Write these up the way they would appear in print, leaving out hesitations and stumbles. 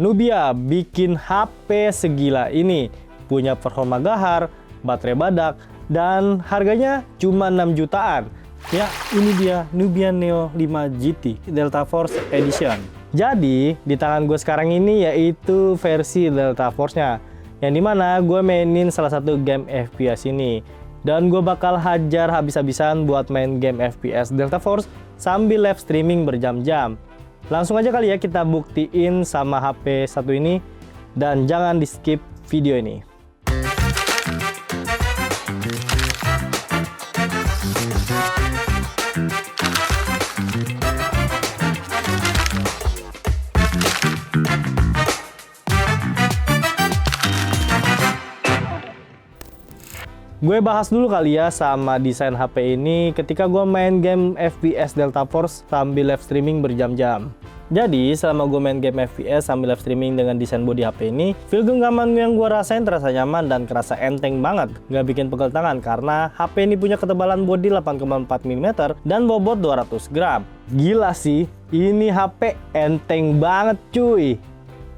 Nubia bikin HP segila ini, punya performa gahar, baterai badak, dan harganya cuma 6 jutaan. Ya, ini dia Nubia Neo 5 GT Delta Force Edition. Jadi, di tangan gue sekarang ini yaitu versi Delta Force-nya, yang dimana gue mainin salah satu game FPS ini. Dan gue bakal hajar habis-habisan buat main game FPS Delta Force sambil live streaming berjam-jam. Langsung aja kali ya kita buktiin sama HP satu ini, dan jangan di skip video ini. Gue bahas dulu kali ya sama desain HP ini ketika gue main game FPS Delta Force sambil live streaming berjam-jam. Jadi selama gue main game FPS sambil live streaming dengan desain bodi HP ini, feel genggaman yang gue rasain terasa nyaman dan kerasa enteng banget, nggak bikin pegel tangan karena HP ini punya ketebalan bodi 8,4 mm dan bobot 200 gram. Gila sih, ini HP enteng banget cuy.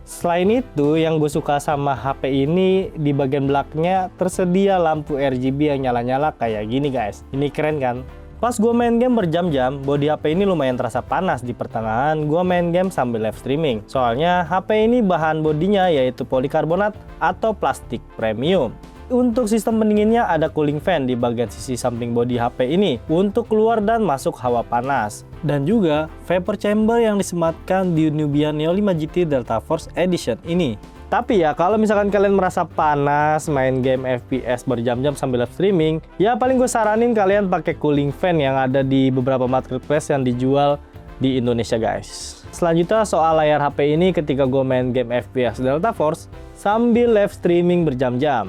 Selain itu, yang gue suka sama HP ini, di bagian belakangnya tersedia lampu RGB yang nyala-nyala kayak gini guys. Ini keren kan? Pas gue main game berjam-jam, bodi HP ini lumayan terasa panas di pertengahan gue main game sambil live streaming. Soalnya HP ini bahan bodinya yaitu polikarbonat atau plastik premium. Untuk sistem pendinginnya ada cooling fan di bagian sisi samping bodi HP ini untuk keluar dan masuk hawa panas. Dan juga vapor chamber yang disematkan di Nubia Neo 5 GT Delta Force Edition ini. Tapi ya kalau misalkan kalian merasa panas main game FPS berjam-jam sambil live streaming, ya paling gue saranin kalian pakai cooling fan yang ada di beberapa marketplace yang dijual di Indonesia guys. Selanjutnya soal layar HP ini ketika gue main game FPS Delta Force sambil live streaming berjam-jam.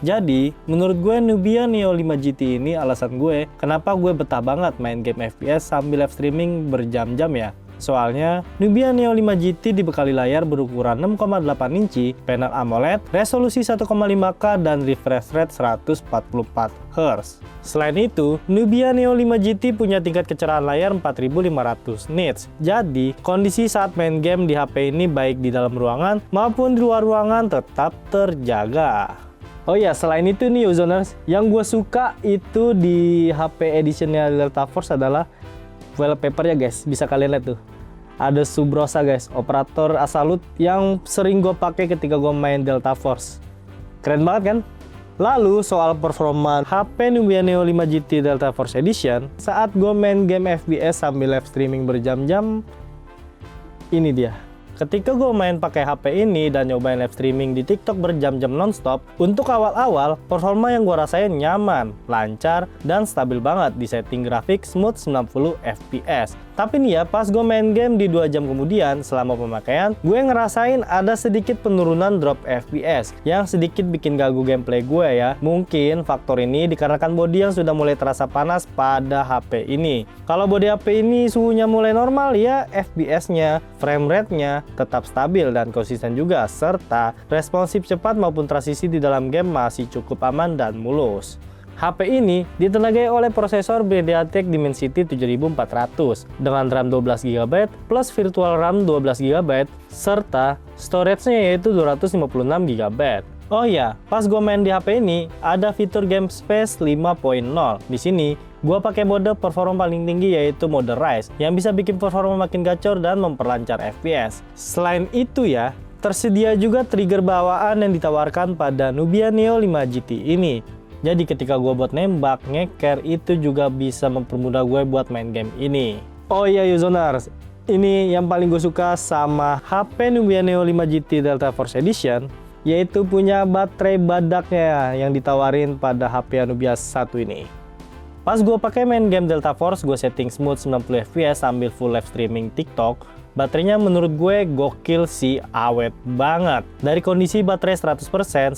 Jadi, menurut gue Nubia Neo 5 GT ini alasan gue kenapa gue betah banget main game FPS sambil live streaming berjam-jam ya. Soalnya, Nubia Neo 5 GT dibekali layar berukuran 6,8 inci, panel AMOLED, resolusi 1,5K dan refresh rate 144 Hz. Selain itu, Nubia Neo 5 GT punya tingkat kecerahan layar 4500 nits. Jadi, kondisi saat main game di HP ini baik di dalam ruangan maupun di luar ruangan tetap terjaga. Oh ya, selain itu nih Uzoners, yang gue suka itu di HP editionnya Delta Force adalah wallpapernya guys. Bisa kalian lihat tuh, ada Subrosa guys, operator Asalud yang sering gue pakai ketika gue main Delta Force. Keren banget kan? Lalu soal performa HP Nubia Neo 5 GT Delta Force Edition saat gue main game FPS sambil live streaming berjam-jam, ini dia. Ketika gue main pakai HP ini dan nyobain live streaming di TikTok berjam-jam nonstop, untuk awal-awal performa yang gue rasain nyaman, lancar, dan stabil banget di setting grafik smooth 90 fps. Tapi nih ya, pas gue main game di 2 jam kemudian selama pemakaian, gue ngerasain ada sedikit penurunan drop FPS yang sedikit bikin ganggu gameplay gue ya. Mungkin faktor ini dikarenakan bodi yang sudah mulai terasa panas pada HP ini. Kalau bodi HP ini suhunya mulai normal ya, FPS-nya, frame rate-nya tetap stabil dan konsisten juga, serta responsif cepat maupun transisi di dalam game masih cukup aman dan mulus. HP ini ditenagai oleh prosesor MediaTek Dimensity 7400 dengan RAM 12GB plus virtual RAM 12GB serta storage-nya yaitu 256GB. Oh ya, pas gue main di HP ini ada fitur Game Space 5.0. Di sini gue pakai mode performa paling tinggi yaitu mode Rise yang bisa bikin performa makin gacor dan memperlancar FPS. Selain itu ya, tersedia juga trigger bawaan yang ditawarkan pada Nubia Neo 5 GT ini. Jadi ketika gue buat nembak, ngeker itu juga bisa mempermudah gue buat main game ini. Oh iya Uzoners, ini yang paling gue suka sama HP Nubia Neo 5 GT Delta Force Edition, yaitu punya baterai badaknya yang ditawarin pada HP Nubia 1 ini. Pas gue pakai main game Delta Force, gue setting smooth 90 fps sambil full live streaming TikTok. Baterainya menurut gue gokil sih, awet banget. Dari kondisi baterai 100%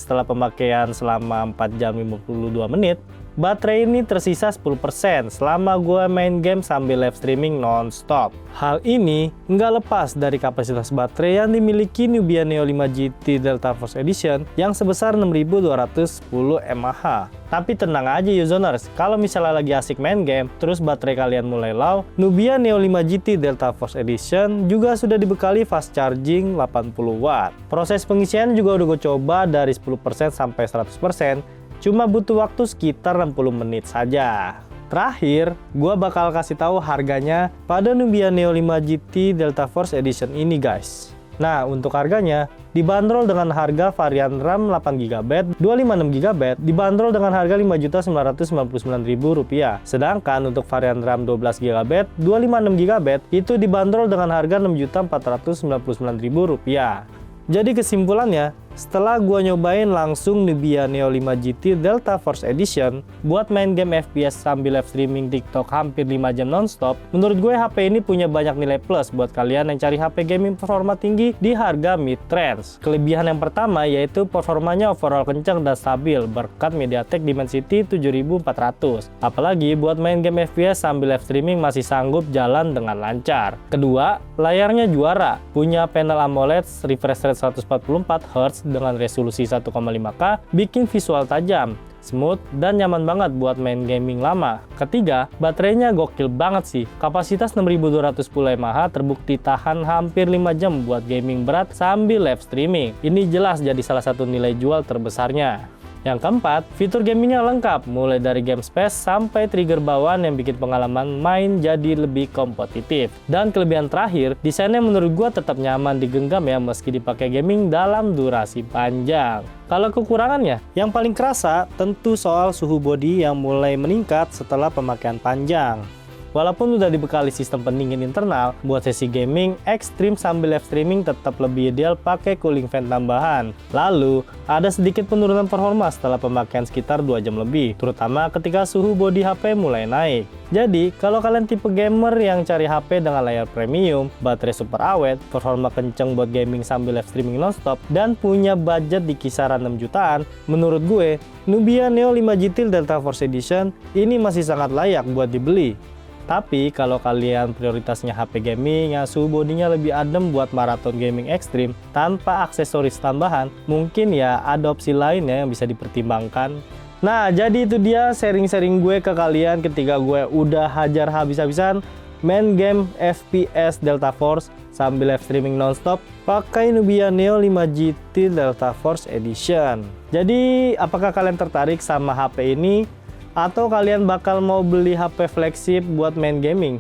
setelah pemakaian selama 4 jam 52 menit, baterai ini tersisa 10% selama gue main game sambil live streaming non-stop. Hal ini nggak lepas dari kapasitas baterai yang dimiliki Nubia Neo 5 GT Delta Force Edition yang sebesar 6210 mAh. Tapi tenang aja Usoners, kalau misalnya lagi asik main game, terus baterai kalian mulai low, Nubia Neo 5 GT Delta Force Edition juga sudah dibekali fast charging 80 watt. Proses pengisian juga udah gue coba dari 10% sampai 100%, cuma butuh waktu sekitar 60 menit saja. Terakhir, gue bakal kasih tahu harganya pada Nubia Neo 5 GT Delta Force Edition ini guys. Nah, untuk harganya, dibanderol dengan harga varian RAM 8GB, 256GB, dibanderol dengan harga Rp5.999.000. Sedangkan untuk varian RAM 12GB, 256GB, itu dibanderol dengan harga Rp6.499.000. Jadi kesimpulannya, setelah gua nyobain langsung Nubia Neo 5 GT Delta Force Edition buat main game FPS sambil live streaming TikTok hampir 5 jam nonstop, menurut gue HP ini punya banyak nilai plus buat kalian yang cari HP gaming performa tinggi di harga mid-range. Kelebihan yang pertama yaitu performanya overall kencang dan stabil berkat MediaTek Dimensity 7400. Apalagi buat main game FPS sambil live streaming masih sanggup jalan dengan lancar. Kedua, layarnya juara, punya panel AMOLED refresh rate 144Hz dengan resolusi 1,5K, bikin visual tajam, smooth, dan nyaman banget buat main gaming lama. Ketiga, baterainya gokil banget sih. Kapasitas 6210 mAh terbukti tahan hampir 5 jam buat gaming berat sambil live streaming. Ini jelas jadi salah satu nilai jual terbesarnya. Yang keempat, fitur gamingnya lengkap, mulai dari game space sampai trigger bawaan yang bikin pengalaman main jadi lebih kompetitif. Dan kelebihan terakhir, desainnya menurut gua tetap nyaman digenggam ya meski dipakai gaming dalam durasi panjang. Kalau kekurangannya, yang paling kerasa tentu soal suhu bodi yang mulai meningkat setelah pemakaian panjang. Walaupun udah dibekali sistem pendingin internal, buat sesi gaming ekstrim sambil live streaming tetap lebih ideal pakai cooling fan tambahan. Lalu, ada sedikit penurunan performa setelah pemakaian sekitar 2 jam lebih, terutama ketika suhu bodi HP mulai naik. Jadi, kalau kalian tipe gamer yang cari HP dengan layar premium, baterai super awet, performa kenceng buat gaming sambil live streaming nonstop, dan punya budget di kisaran 6 jutaan, menurut gue, Nubia Neo 5 GT Delta Force Edition ini masih sangat layak buat dibeli. Tapi kalau kalian prioritasnya HP gaming yang suhu bodinya lebih adem buat maraton gaming ekstrim tanpa aksesoris tambahan, mungkin ya ada opsi lain ya yang bisa dipertimbangkan. Nah, jadi itu dia sharing-sharing gue ke kalian ketika gue udah hajar habis-habisan main game FPS Delta Force sambil live streaming nonstop pakai Nubia Neo 5 GT Delta Force Edition. Jadi, apakah kalian tertarik sama HP ini? Atau kalian bakal mau beli HP flagship buat main gaming?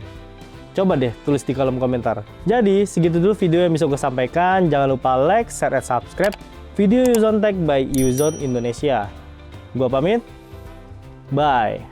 Coba deh tulis di kolom komentar. Jadi segitu dulu video yang bisa gue sampaikan. Jangan lupa like, share, dan subscribe video Uzon Tech by Uzon Indonesia. Gua pamit. Bye.